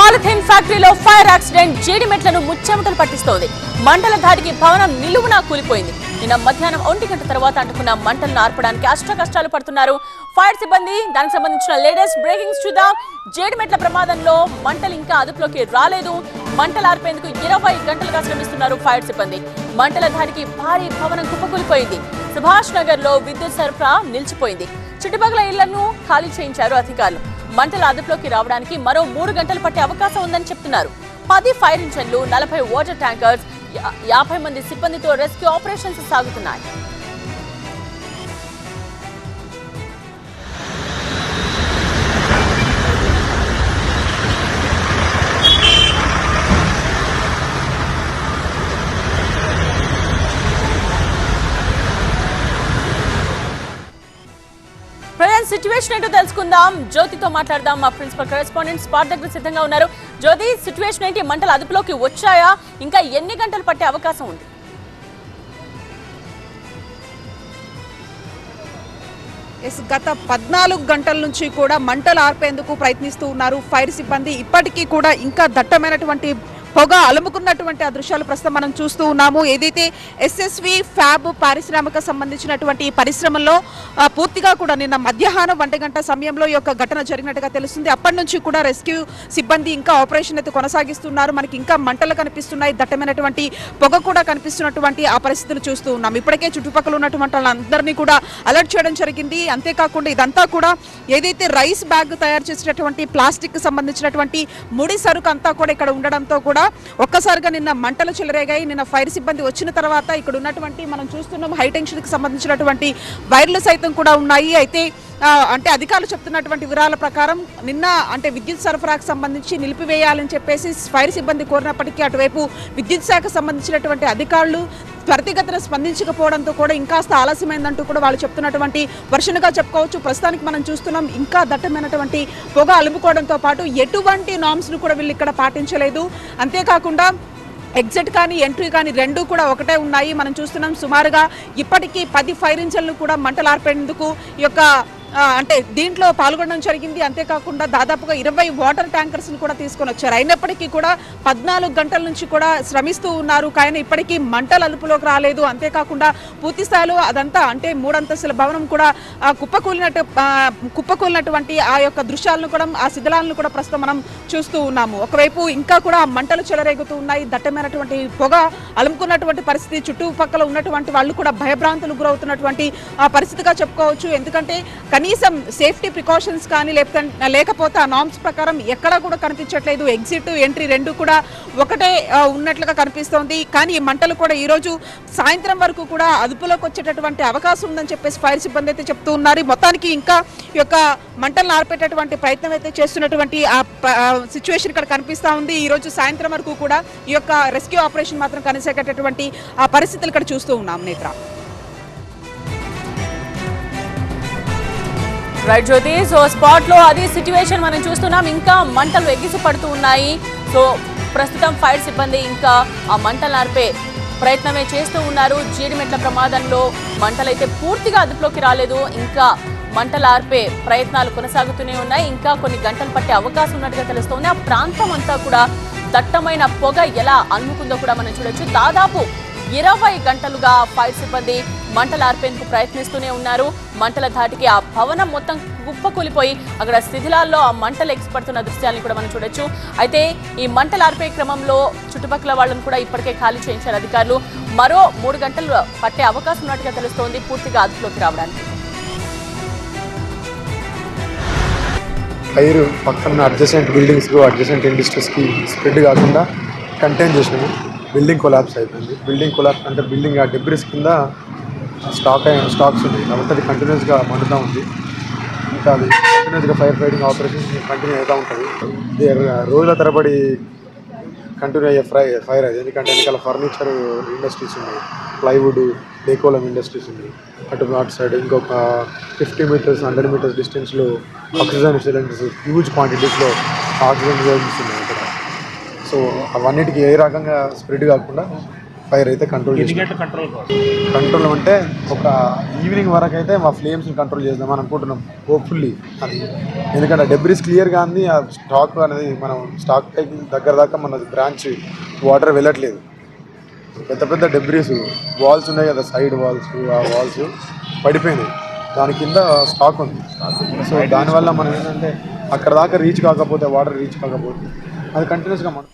Polythene ఫ్యాక్టరీలో fire accident జీడిమెట్లను ముచ్చెమటలు పట్టిస్తోంది. మంటల ధాటికి భవనం నిలువునా కూలిపోయింది. నిన్న మధ్యాహ్నం 1 గంట తర్వాత అంటుకున్న మంటలను ఆర్పడానికి కష్టాలు పడుతున్నారు ఫైర్ సిబ్బంది. దానికి సంబంధించిన లేటెస్ట్ బ్రేకింగ్స్ చూద్దాం. జీడిమెట్ల ప్రమాదంలో మంటలు ఇంకా అదుపులోకి రాలేదు. మంటలు ఆర్పేందుకు 20 గంటలుగా శ్రమిస్తున్నారు ఫైర్ సిబ్బంది. మంటల ధాటికి భారీ భవనం కుప్పకూలిపోయింది. సుభాష్ నగర్ లో విద్యుత్ సరఫరా నిలిచిపోయింది. చుట్టుపక్కల ఇళ్లను ఖాళీ చేయించారు అధికారులు. మంటల అదుపులోకి రావడానికి మరో 3 గంటలు పట్టే అవకాశం ఉందని చెప్తున్నారు. 10 ఫైర్ ఇంజన్లు, 40 వాటర్ ట్యాంకర్స్, 50 మంది సిబ్బందితో రెస్క్యూ ఆపరేషన్స్ సాగుతున్నాయి. సిచ్యువేషన్ ఏంటో తెలుసుకుందాం. జ్యోతితో మాట్లాడదాం. మా ప్రిన్సిపల్ కరెస్పాండెంట్ స్పాట్ దగ్గర సిద్ధంగా ఉన్నారు. జ్యోతి, సిచ్యువేషన్ ఏంటి? మంటలు అదుపులోకి వచ్చాయా? ఇంకా ఎన్ని గంటలు పట్టే అవకాశం ఉంది? గత 14 గంటల నుంచి కూడా మంటలు ఆర్పేందుకు ప్రయత్నిస్తూ ఉన్నారు ఫైర్ సిబ్బంది. ఇప్పటికీ కూడా ఇంకా దట్టమైనటువంటి పొగ అలుముకున్నటువంటి ఆ దృశ్యాలు ప్రస్తుతం మనం చూస్తూ ఉన్నాము. ఏదైతే ఎస్ఎస్వి ఫ్యాబ్ పారిశ్రామిక సంబంధించినటువంటి పరిశ్రమల్లో పూర్తిగా కూడా నిన్న మధ్యాహ్నం 1 గంట సమయంలో ఈ యొక్క ఘటన జరిగినట్టుగా తెలుస్తుంది. అప్పటి నుంచి కూడా రెస్క్యూ సిబ్బంది ఇంకా ఆపరేషన్ అయితే కొనసాగిస్తున్నారు. మనకి ఇంకా మంటలు కనిపిస్తున్నాయి, దట్టమైనటువంటి పొగ కూడా కనిపిస్తున్నటువంటి ఆ పరిస్థితులు చూస్తూ ఉన్నాం. ఇప్పటికే చుట్టుపక్కల ఉన్నటువంటి వాళ్ళందరినీ కూడా అలర్ట్ చేయడం జరిగింది. అంతేకాకుండా ఇదంతా కూడా ఏదైతే రైస్ బ్యాగ్ తయారు చేసినటువంటి ప్లాస్టిక్ సంబంధించినటువంటి ముడి సరుకు అంతా కూడా ఇక్కడ ఉండడంతో కూడా ఒక్కసారిగా నిన్న మంటలు చెలరేగాయి. నిన్న ఫైర్ సిబ్బంది వచ్చిన తర్వాత ఇక్కడ ఉన్నటువంటి మనం చూస్తున్నాం హైటెన్షన్ కి సంబంధించినటువంటి వైర్లు సైతం కూడా ఉన్నాయి. అయితే అంటే అధికారులు చెప్తున్నటువంటి వివరాల ప్రకారం నిన్న అంటే విద్యుత్ సరఫరాకు సంబంధించి నిలిపివేయాలని చెప్పేసి ఫైర్ సిబ్బంది కోరినప్పటికీ అటువైపు విద్యుత్ శాఖ సంబంధించినటువంటి అధికారులు త్వరితగతిన స్పందించకపోవడంతో కూడా ఇంకాస్త ఆలస్యమైందంటూ కూడా వాళ్ళు చెప్తున్నటువంటి వర్షన్గా చెప్పుకోవచ్చు. ప్రస్తుతానికి మనం చూస్తున్నాం ఇంకా దట్టమైనటువంటి పొగ అలుముకోవడంతో పాటు ఎటువంటి నామ్స్ను కూడా వీళ్ళు ఇక్కడ పాటించలేదు. అంతేకాకుండా ఎగ్జిట్ కానీ ఎంట్రీ కానీ రెండూ కూడా ఒకటే ఉన్నాయి. మనం చూస్తున్నాం సుమారుగా ఇప్పటికీ 10 ఫైర్ ఇంజన్లు కూడా మంటలు ఆర్పేందుకు ఈ యొక్క అంటే దీంట్లో పాల్గొనడం జరిగింది. అంతేకాకుండా దాదాపుగా 20 వాటర్ ట్యాంకర్స్ని కూడా తీసుకొని వచ్చారు. అయినప్పటికీ కూడా 14 గంటల నుంచి కూడా శ్రమిస్తూ ఉన్నారు. కానీ ఇప్పటికీ మంటలు అదుపులోకి రాలేదు. అంతేకాకుండా పూర్తి స్థాయిలో అదంతా అంటే 3 అంతస్తుల భవనం కూడా కుప్పకూలినటువంటి ఆ యొక్క దృశ్యాలను కూడా ఆ శిథిలాలను కూడా ప్రస్తుతం మనం చూస్తూ ఉన్నాము. ఒకవైపు ఇంకా కూడా మంటలు చెలరేగుతూ ఉన్నాయి. దట్టమైనటువంటి పొగ అలుముకున్నటువంటి పరిస్థితి. చుట్టుపక్కల ఉన్నటువంటి వాళ్ళు కూడా భయభ్రాంతులకు గురవుతున్నటువంటి ఆ పరిస్థితిగా చెప్పుకోవచ్చు. ఎందుకంటే కనీసం సేఫ్టీ ప్రికాషన్స్ కానీ లేకపోతే ఆ నామ్స్ ప్రకారం ఎక్కడా కూడా కనిపించట్లేదు. ఎగ్జిట్ ఎంట్రీ రెండు కూడా ఒకటే ఉన్నట్లుగా కనిపిస్తోంది. కానీ ఈ మంటలు కూడా ఈరోజు సాయంత్రం వరకు కూడా అదుపులోకి వచ్చేటటువంటి అవకాశం ఉందని చెప్పేసి ఫైర్ సిబ్బంది అయితే చెప్తూ ఉన్నారు. మొత్తానికి ఇంకా ఈ యొక్క మంటలను ఆర్పేటటువంటి ప్రయత్నం అయితే చేస్తున్నటువంటి ఆ సిచ్యువేషన్ ఇక్కడ కనిపిస్తూ ఉంది. ఈరోజు సాయంత్రం వరకు కూడా ఈ యొక్క రెస్క్యూ ఆపరేషన్ మాత్రం కొనసాగేటటువంటి ఆ పరిస్థితులు ఇక్కడ చూస్తూ ఉన్నాం. నేత్ర రైట్ జ్యోతి, సో స్పాట్ లో అది సిచ్యువేషన్ మనం చూస్తున్నాం. ఇంకా మంటలు ఎగిసి పడుతూ ఉన్నాయి. సో ప్రస్తుతం ఫైర్ సిబ్బంది ఇంకా ఆ మంటలు ఆర్పే ప్రయత్నమే చేస్తూ ఉన్నారు. జీడిమెట్ల ప్రమాదంలో మంటలు అయితే పూర్తిగా అదుపులోకి రాలేదు. ఇంకా మంటలు ఆర్పే ప్రయత్నాలు కొనసాగుతూనే ఉన్నాయి. ఇంకా కొన్ని గంటలు పట్టే అవకాశం ఉన్నట్టుగా తెలుస్తోంది. ఆ ప్రాంతం అంతా కూడా దట్టమైన పొగ ఎలా అలుముకుందో కూడా మనం చూడొచ్చు. దాదాపు 20 గంటలుగా ఫైర్ సిబ్బంది మంటలు ఆర్పేందుకు ప్రయత్నిస్తూనే ఉన్నారు. మంటల ధాటికి ఆ భవనం మొత్తం కుప్పకూలిపోయి అక్కడ శిథిలాల్లో ఆ మంటలు ఎగిసిపడుతున్న దృశ్యాలను కూడా మనం చూడొచ్చు. అయితే ఈ మంటలు ఆర్పే క్రమంలో చుట్టుపక్కల వాళ్ళని కూడా ఇప్పటికే ఖాళీ చేయించారు అధికారులు. మరో 3 గంటలు పట్టే అవకాశం ఉన్నట్టుగా తెలుస్తోంది పూర్తిగా అదుపులోకి రావడానికి. ఫైర్ పక్కన అడ్జసెంట్ బిల్డింగ్స్కు అడ్జసెంట్ ఇండస్ట్రీస్కి స్ప్రెడ్ కాకుండా కంటైన్ చేసినాము. బిల్డింగ్ కొలాప్స్ అయిపోయింది. బిల్డింగ్ కొలాప్స్ అంటే బిల్డింగ్ ఆ డెబ్రిస్ కింద స్టాక్స్ ఉన్నాయి కాబట్టి అది కంటిన్యూస్గా మండుతూ ఉంది. ఇంకా అది కంటిన్యూస్గా ఫైర్ ఫైటింగ్ ఆపరేషన్ కంటిన్యూ అవుతూ ఉంటుంది. రోజుల తరబడి కంటిన్యూ అయ్యే ఫైర్ అది. ఎందుకంటే వెనకాల ఫర్నిచర్ ఇండస్ట్రీస్ ఉన్నాయి, ప్లైవుడ్, డెకోలం ఇండస్ట్రీస్ ఉన్నాయి. అటు సైడ్ ఇంకొక 50 మీటర్స్ 100 మీటర్స్ డిస్టెన్స్లో ఆక్సిజన్ సిలిండర్స్ హ్యూజ్ క్వాంటిటీస్లో ఆక్సిజన్ సిలిండర్స్ ఉన్నాయి ఇక్కడ. సో అవన్నిటికీ ఏ రకంగా స్ప్రెడ్ కాకుండా ఫైర్ అయితే కంట్రోల్ ఎన్ని చేసాం. గంటల కంట్రోల్ కంట్రోల్ అంటే ఒక ఈవినింగ్ వరకు అయితే మా ఫ్లేమ్స్ని కంట్రోల్ చేద్దామని అనుకుంటున్నాం హోప్ఫుల్లీ. అది ఎందుకంటే డెబ్రిస్ క్లియర్గా అంది, ఆ స్టాక్ అనేది మనం స్టాక్ దగ్గర దాకా మన బ్రాంచ్ వాటర్ వెళ్ళట్లేదు. పెద్ద పెద్ద డెబ్రిస్ వాల్స్ ఉన్నాయి కదా, సైడ్ వాల్స్, ఆ వాల్స్ పడిపోయినాయి, దాని కింద స్టాక్ ఉంది. సో దానివల్ల మనం ఏంటంటే అక్కడ దాకా రీచ్ కాకపోతే, వాటర్ రీచ్ కాకపోతే అది కంటిన్యూస్గా మనం